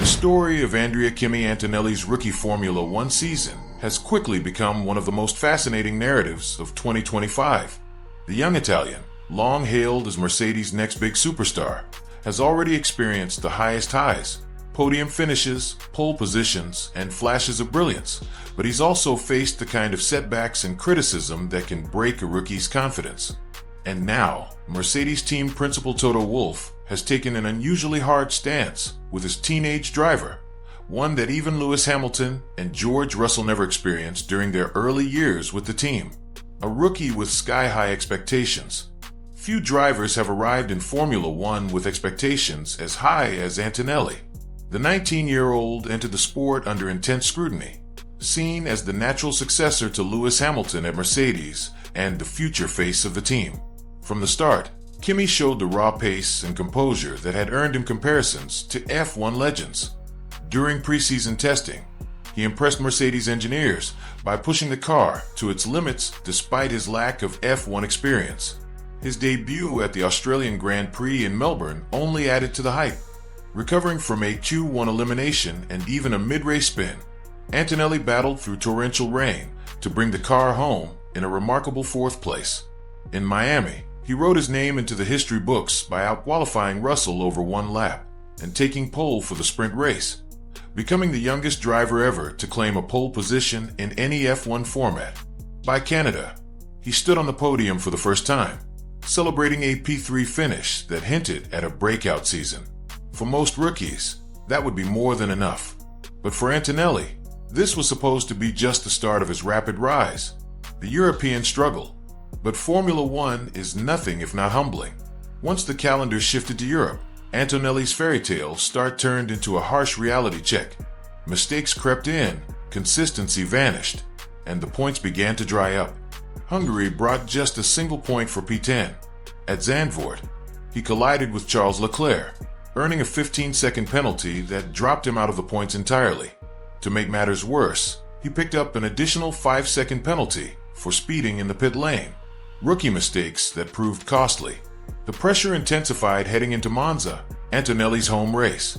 The story of Kimi Antonelli's rookie Formula One season has quickly become one of the most fascinating narratives of 2025. The young Italian, long hailed as Mercedes' next big superstar, has already experienced the highest highs, podium finishes, pole positions, and flashes of brilliance, but he's also faced the kind of setbacks and criticism that can break a rookie's confidence. And now, Mercedes team principal Toto Wolff has taken an unusually hard stance with his teenage driver, one that even Lewis Hamilton and George Russell never experienced during their early years with the team. A rookie with sky-high expectations. Few drivers have arrived in Formula One with expectations as high as Antonelli. The 19-year-old entered the sport under intense scrutiny, seen as the natural successor to Lewis Hamilton at Mercedes and the future face of the team. From the start, Kimi showed the raw pace and composure that had earned him comparisons to F1 legends. During preseason testing, he impressed Mercedes engineers by pushing the car to its limits despite his lack of F1 experience. His debut at the Australian Grand Prix in Melbourne only added to the hype. Recovering from a Q1 elimination and even a mid-race spin, Antonelli battled through torrential rain to bring the car home in a remarkable fourth place. In Miami, he wrote his name into the history books by outqualifying Russell over one lap and taking pole for the sprint race, becoming the youngest driver ever to claim a pole position in any F1 format. By Canada, he stood on the podium for the first time, celebrating a P3 finish that hinted at a breakout season. For most rookies, that would be more than enough. But for Antonelli, this was supposed to be just the start of his rapid rise. The European struggle. But Formula One is nothing if not humbling. Once the calendar shifted to Europe, Antonelli's fairy tale start turned into a harsh reality check. Mistakes crept in, consistency vanished, and the points began to dry up. Hungary brought just a single point for P10. At Zandvoort, he collided with Charles Leclerc, earning a 15-second penalty that dropped him out of the points entirely. To make matters worse, he picked up an additional 5-second penalty for speeding in the pit lane. Rookie mistakes that proved costly. The pressure intensified heading into Monza, Antonelli's home race.